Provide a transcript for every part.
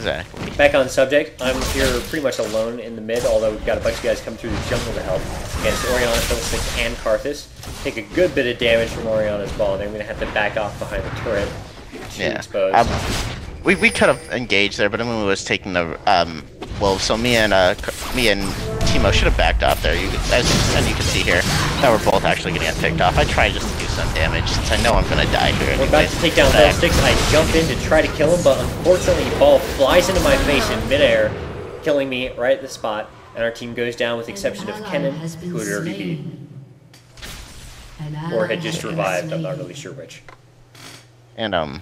Exactly. Back on subject, I'm here pretty much alone in the mid, although we've got a bunch of guys coming through the jungle to help against Oriana, Fiddlesticks, and Karthus. Take a good bit of damage from Oriana's ball, and they're going to have to back off behind the turret to expose. We could have engaged there, but Amumu was taking the well. So me and Timo should have backed off there. As you can see here, that we're both actually going to get picked off. I tried just to do some damage since I know I'm going to die here. We're about to take down Fiddlesticks. I jump in to try to kill him, but unfortunately, the ball flies into my face in midair, killing me right at the spot. And our team goes down with the exception of Kennen, who had already beaten, or had just revived. I'm not really sure which. And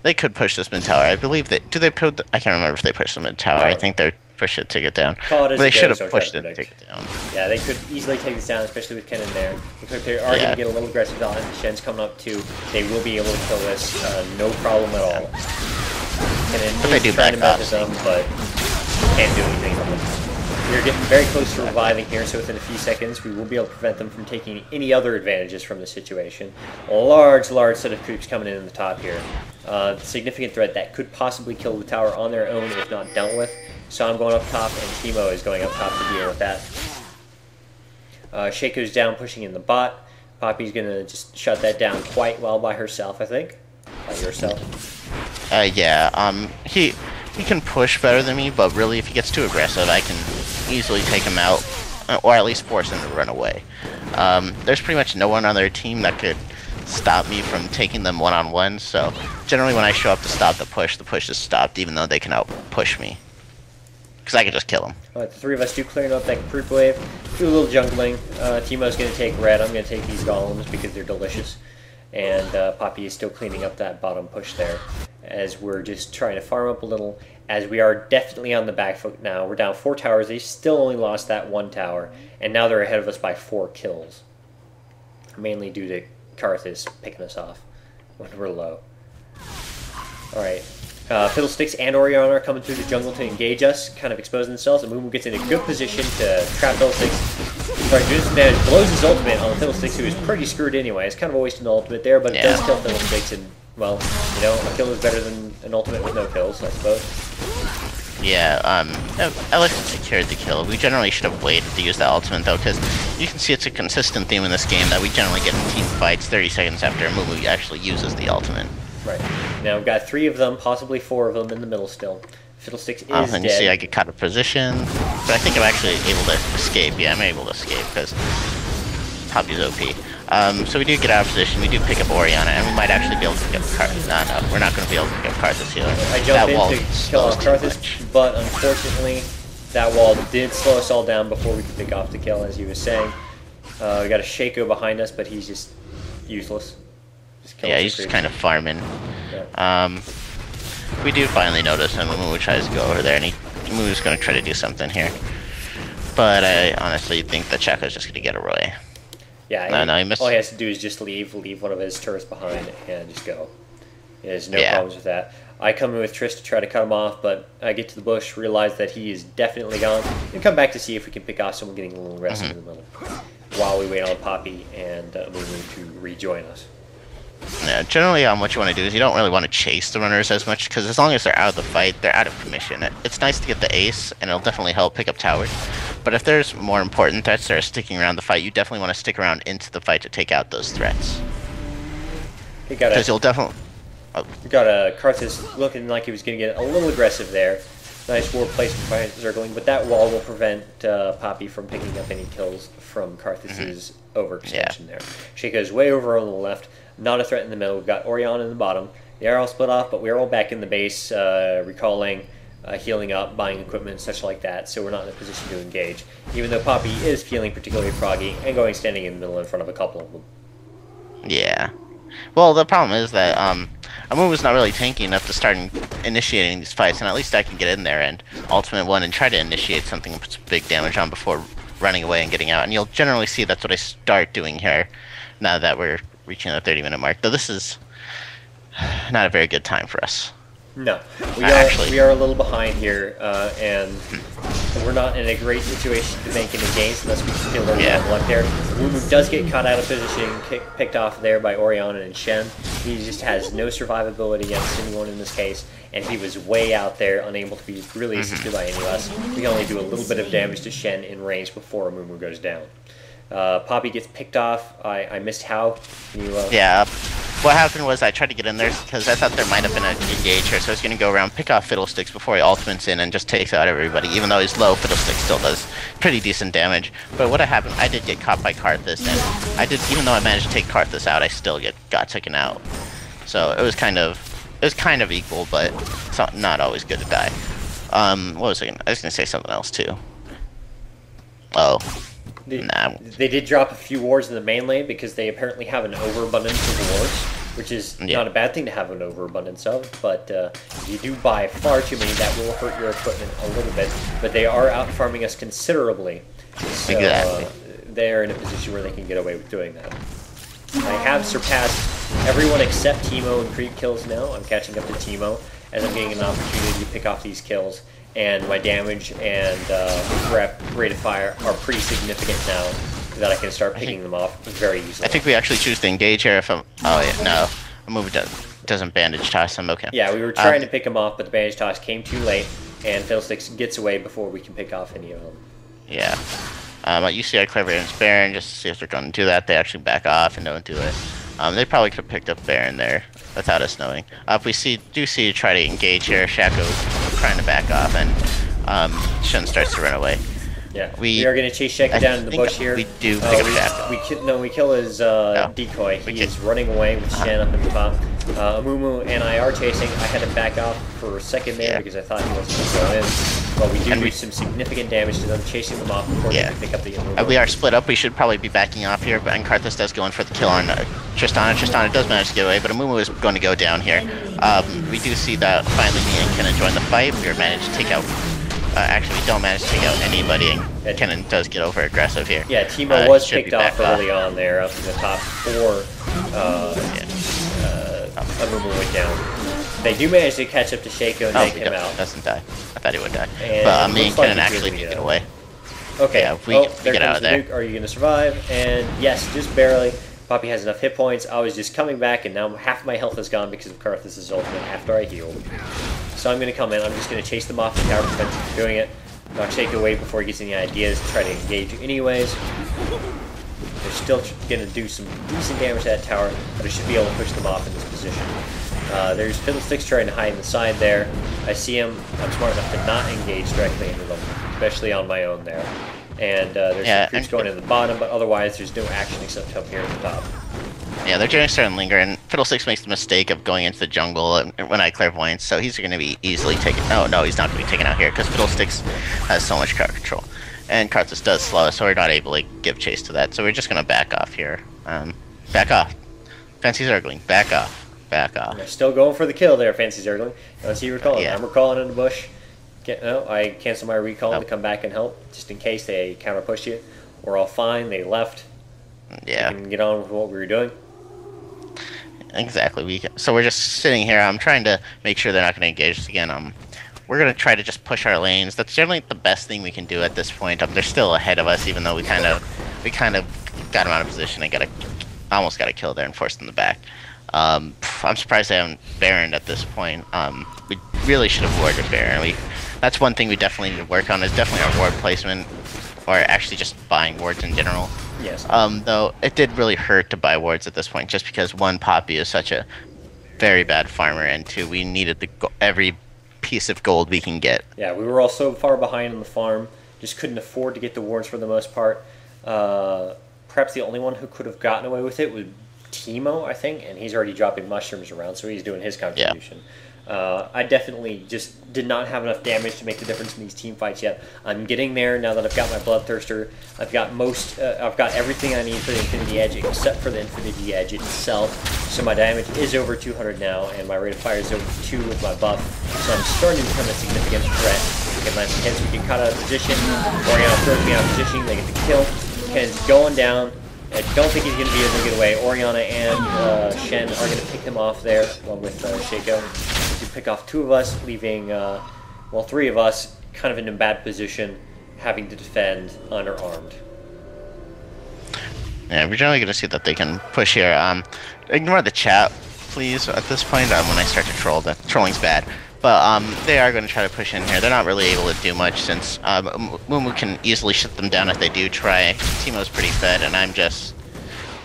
they could push this mid tower. I believe they I can't remember if they pushed the mid tower. I think they're push it to take it down. They should have pushed it to take it down. Yeah, they could easily take this down, especially with Kennen there. Looks like they are going to get a little aggressive on it. Shen's coming up too. They will be able to kill this, no problem at all. Kennen is trying to mess them, but can't do anything from them. We're getting very close to reviving here, so within a few seconds we will be able to prevent them from taking any other advantages from the situation. A large set of creeps coming in the top here. Significant threat that could possibly kill the tower on their own if not dealt with. So I'm going up top, and Timo is going up top to deal with that. Shaco's down, pushing in the bot. Poppy's going to just shut that down quite well by herself, I think. By yourself. Yeah, he can push better than me, but really if he gets too aggressive, I can easily take him out, or at least force him to run away. There's pretty much no one on their team that could stop me from taking them one-on-one, so generally when I show up to stop the push is stopped, even though they can out-push me. Because I can just kill him. Alright, the three of us do clearing up that creep wave, do a little jungling. Timo's going to take red, I'm going to take these golems because they're delicious. And Poppy is still cleaning up that bottom push there, as we're just trying to farm up a little, as we are definitely on the back foot now. We're down 4 towers, they still only lost that 1 tower, and now they're ahead of us by 4 kills. Mainly due to Karthus picking us off when we're low. Alright, Fiddlesticks and Oriana are coming through the jungle to engage us, kind of exposing themselves, and Amumu gets in a good position to trap Fiddlesticks. Sorry, doing some damage, blows his ultimate on Fiddlesticks, who is pretty screwed anyway. It's kind of a waste of an ultimate there, but it does kill Fiddlesticks, and, well, you know, a kill is better than an ultimate with no kills, I suppose. Yeah, I like to secure the kill. We generally should have waited to use the ultimate, though, because you can see it's a consistent theme in this game that we generally get in team fights 30 seconds after Amumu actually uses the ultimate. Right. Now we've got 3 of them, possibly 4 of them in the middle still. Fiddlesticks is and you see I get caught in position, but I think I'm actually able to escape. Yeah, I'm able to escape because Poppy's OP. So we do get out of position, we do pick up Oriana, and we might actually be able to pick up Karthus. No, we're not going to be able to pick up Karthus here. I jumped in to kill off Karthus, but unfortunately that wall did slow us all down before we could pick off the kill, as he was saying. We got a Shaco behind us, but he's just useless. Yeah, he's just kind of farming. Yeah. We do finally notice him when we tries to go over there, and Mumu's going to try to do something here. But I honestly think that Chaco's just going to get away. Yeah, no, he missed. All he has to do is just leave one of his turrets behind and just go. There's no problems with that. I come in with Triss to try to cut him off, but I get to the bush, realize that he is definitely gone, and come back to see if we can pick off someone getting a little rest in the middle, while we wait on Poppy and Mumu to rejoin us. Yeah, generally what you want to do is you don't really want to chase the runners as much, because as long as they're out of the fight, they're out of commission. It's nice to get the ace, and it'll definitely help pick up towers. But if there's more important threats that are sticking around the fight, you definitely want to stick around into the fight to take out those threats. Because you'll definitely... We got a Karthus looking like he was going to get a little aggressive there. Nice ward placement by Zergling, but that wall will prevent Poppy from picking up any kills from Karthus's overextension there. Shaco's way over on the left. Not a threat in the middle. We've got Oriana in the bottom. They are all split off, but we're all back in the base, recalling, healing up, buying equipment, such like that, so we're not in a position to engage, even though Poppy is feeling particularly froggy and standing in the middle in front of a couple of them. Yeah. Well, the problem is that Amumu's not really tanky enough to start initiating these fights, and at least I can get in there and ultimate one and try to initiate something and put some big damage on before running away and getting out, and you'll generally see that's what I start doing here now that we're reaching the 30-minute mark, though this is not a very good time for us. No, Actually, we are a little behind here, and we're not in a great situation to make any gains unless we steal our luck there. Amumu does get caught out of position, picked off there by Oriana and Shen. He just has no survivability against anyone in this case, and he was way out there, unable to be really assisted by any of us. We can only do a little bit of damage to Shen in range before Amumu goes down. Poppy gets picked off. I missed how. Yeah. What happened was I tried to get in there because I thought there might have been an engage here, so I was going to go around, pick off Fiddlesticks before he ultimates in and just takes out everybody. Even though he's low, Fiddlesticks still does pretty decent damage. But what happened, I did get caught by Karthus, and I did, even though I managed to take Karthus out, I still got taken out. So it was kind of equal, but it's not always good to die. What was I going to say something else too. Oh. They did drop a few wards in the main lane because they apparently have an overabundance of wards, which is not a bad thing to have an overabundance of, but if you do buy far too many, that will hurt your equipment a little bit. But they are out farming us considerably, so they're in a position where they can get away with doing that. I have surpassed everyone except Teemo in creep kills now. I'm catching up to Teemo as I'm getting an opportunity to pick off these kills. And my damage and rate of fire are pretty significant now that I can start picking them off very easily. I think we actually choose to engage here if I'm... Oh, yeah, no. Amumu doesn't bandage toss him, okay. Yeah, we were trying to pick him off, but the bandage toss came too late, and Fiddlesticks gets away before we can pick off any of them. Yeah. You see our Clairvoyant's Baron, just to see if they're going to do that. They actually back off and don't do it. They probably could have picked up Baron there without us knowing. If we do see you try to engage here, Shaco trying to back off, and Shen starts to run away. Yeah, we are going to chase Shaco down in the bush here. We do pick up Shaco. We kill his decoy. He is running away with Shen up in the top. Amumu and I are chasing. I had to back off for a second there because I thought he wasn't going to go in. But we do some significant damage to them, chasing them off before they can pick up the Amumu. We are split up. We should probably be backing off here, but Karthus does go in for the kill on Tristana. Tristana does manage to get away, but Amumu is going to go down here. We do see that finally me and Kennen join the fight. We managed to take out... actually, we don't manage to take out anybody, and Kennen does get over aggressive here. Yeah, Teemo was picked off early on there, up in the top 4. Amumu went down. They do manage to catch up to Shaco and take him out. Doesn't die. I thought he would die. But me and Kennen actually get away. Okay, yeah, we get out of there. Are you going to survive? And yes, just barely. Poppy has enough hit points. I was just coming back, and now half of my health is gone because of Karthus' ultimate after I healed. So I'm going to come in. I'm just going to chase them off the tower, prevent him from doing it. Knock Shaco away before he gets any ideas to try to engage anyways. They're still going to do some decent damage to that tower, but I should be able to push them off in this position. There's Fiddlesticks trying to hide in the side there. I see him. I'm smart enough to not engage directly into them, especially on my own there. And there's some creeps going in the bottom, but otherwise there's no action except up here at the top. Yeah, they're just starting to linger, and Fiddlesticks makes the mistake of going into the jungle when I Clairvoyance, so he's going to be easily taken... Oh, no, he's not going to be taken out here, because Fiddlesticks has so much crowd control. And Karthus does slow us, so we're not able to give chase to that, so we're just going to back off here. Back off. FancyZergling, back off. Back off. They're still going for the kill there, FancyZergling. Let's see you recalling. I'm recalling in the bush. No, I cancel my recall to come back and help, just in case they counter push you. We're all fine. They left. Yeah. We can get on with what we were doing. Exactly. So we're just sitting here. I'm trying to make sure they're not going to engage us again. We're going to try to just push our lanes. That's generally the best thing we can do at this point. They're still ahead of us, even though we kind of got them out of position and almost got a kill there and forced them back. I'm surprised they haven't Baron at this point. We really should have warded Baron. That's one thing we definitely need to work on, is definitely our ward placement, or actually just buying wards in general. Yes. Though it did really hurt to buy wards at this point, just because one, Poppy is such a very bad farmer, and two, we needed every piece of gold we can get. Yeah, we were all so far behind on the farm, just couldn't afford to get the wards for the most part. Perhaps the only one who could have gotten away with it was Teemo, I think, and he's already dropping mushrooms around, so he's doing his contribution. Yeah. I definitely just did not have enough damage to make the difference in these team fights yet. I'm getting there now that I've got my Bloodthirster. I've got everything I need for the Infinity Edge except for the Infinity Edge itself. So my damage is over 200 now, and my rate of fire is over 2 with my buff. So I'm starting to become a significant threat. Okay, my hence we get caught out of position. Oriana throws me out of position. They get the kill. Kenn's going down. I don't think he's going to be able to get away. Oriana and Shen are going to pick him off there, along with Shaco. pick off 2 of us, leaving, well, 3 of us kind of in a bad position, having to defend underarmed. Yeah, we're generally going to see that they can push here. Ignore the chat, please, at this point, when I start to troll. The trolling's bad. But they are going to try to push in here. They're not really able to do much since Amumu can easily shut them down if they do try. Teemo's pretty fed, and I'm just...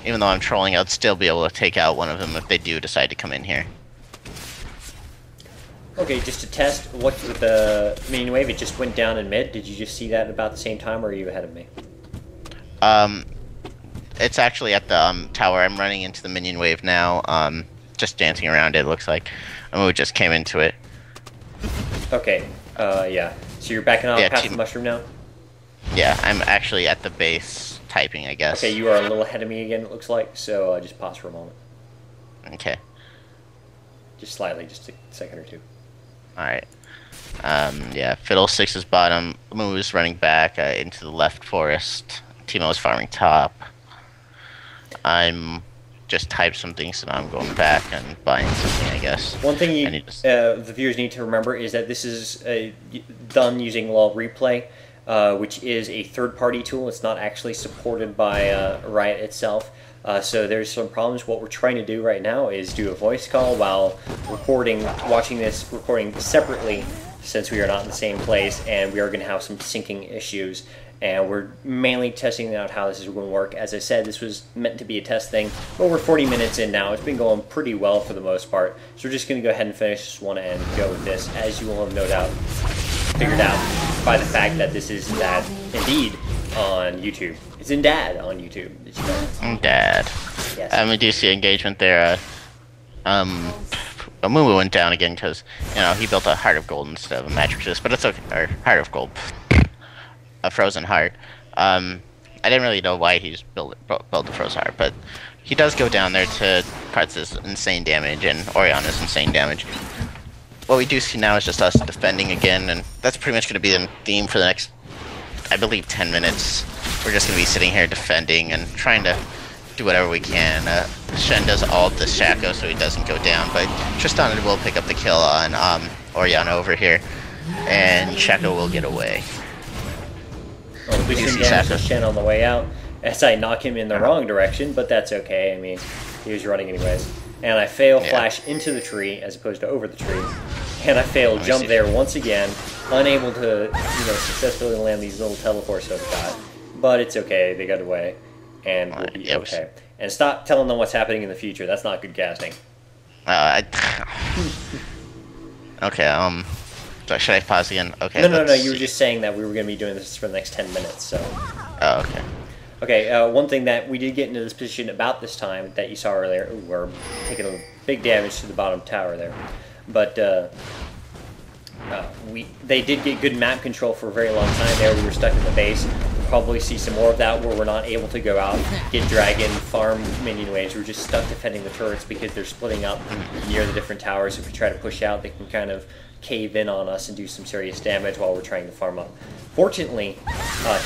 Even though I'm trolling, I'd still be able to take out one of them if they do decide to come in here. Okay, just to test, what's with the minion wave? It just went down in mid. Did you just see that at about the same time, or are you ahead of me? It's actually at the tower. I'm running into the minion wave now. Just dancing around it, looks like. Amumu just came into it. Okay, yeah. So you're backing off past the mushroom now? Yeah, I'm actually at the base typing, I guess. Okay, you are a little ahead of me again, it looks like, so just pause for a moment. Okay. Just slightly, just a second or 2. Alright. Yeah, Fiddlesticks is bottom. Amumu is running back into the left forest. Teemo is farming top. I'm just typed some things, so now I'm going back and buying something, I guess. One thing the viewers need to remember is that this is done using LOL Replay, which is a third-party tool. It's not actually supported by Riot itself. So there's some problems. What we're trying to do right now is do a voice call while watching this recording separately, since we are not in the same place, and we are going to have some syncing issues. And we're mainly testing out how this is going to work. As I said, this was meant to be a test thing. But we're 40 minutes in now. It's been going pretty well for the most part. So we're just going to go ahead and finish this one and go with this, as you will have no doubt figured out by the fact that this is indeed on YouTube. It's in Dad on YouTube. Did you know? Dad. Yes. We do see engagement there. Amumu went down again because, he built a Heart of Gold instead of a Magic Resist, but it's okay. Or Heart of Gold. A Frozen Heart. I didn't really know why he just built the Frozen Heart, but he does go down there to Kartz's insane damage and Oriana's insane damage. What we do see now is just us defending again, and that's pretty much going to be the theme for the next, I believe, 10 minutes. We're just going to be sitting here defending and trying to do whatever we can. Shen does ult the Shaco so he doesn't go down, but Tristan will pick up the kill on Oriana over here, and Shaco will get away. Well, we can damage the Shen on the way out as I knock him in the wrong direction, but that's okay. I mean, he was running anyways. And I fail flash into the tree as opposed to over the tree. And I fail jump there once again, unable to successfully land these little teleports I've got. But it's okay, they got away. And we'll be okay. And stop telling them what's happening in the future. That's not good casting. Okay, so should I pause again? Okay. No. You were just saying that we were going to be doing this for the next 10 minutes, so... Oh, okay. Okay, one thing that we did get into this position about this time that you saw earlier, we're taking a big damage to the bottom tower there, but they did get good map control for a very long time there. We were stuck in the base. We'll probably see some more of that where we're not able to go out, get dragon, farm minion waves. We're just stuck defending the turrets because they're splitting up near the different towers. If we try to push out, they can kind of cave in on us and do some serious damage while we're trying to farm up. Fortunately,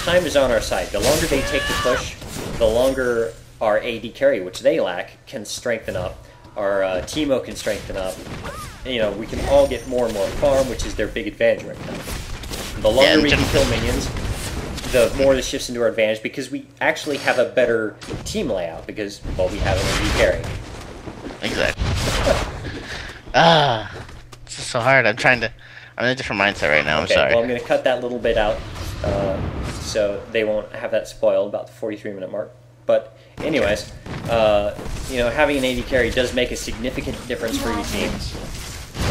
time is on our side. The longer they take the push, the longer our AD carry, which they lack, can strengthen up. Our Teemo can strengthen up. We can all get more and more farm, which is their big advantage right now. The longer we can kill minions, the more this shifts into our advantage, because we actually have a better team layout, because, well, we have an AD carry. Exactly. This is so hard. I'm in a different mindset right now. I'm sorry. Well, I'm going to cut that little bit out so they won't have that spoiled about the 43-minute mark. But anyways, having an AD carry does make a significant difference for your team. And,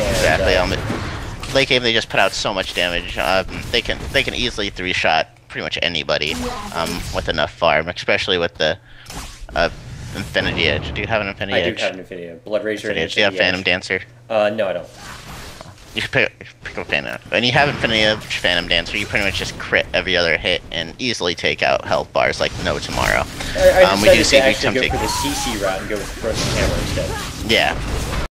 exactly. Late game, they just put out so much damage. They can easily 3-shot pretty much anybody with enough farm, especially with the Infinity Edge. Do you have an Infinity Edge? I do have an Infinity Edge. Blood Razor and Infinity Edge. Do you have Phantom Dancer? No, I don't. You should pick up Phantom. When you have Infinity Edge Phantom Dancer, you pretty much just crit every other hit and easily take out health bars like no tomorrow. I decided to actually go for the CC route and go with the Frozen Hammer instead. Yeah.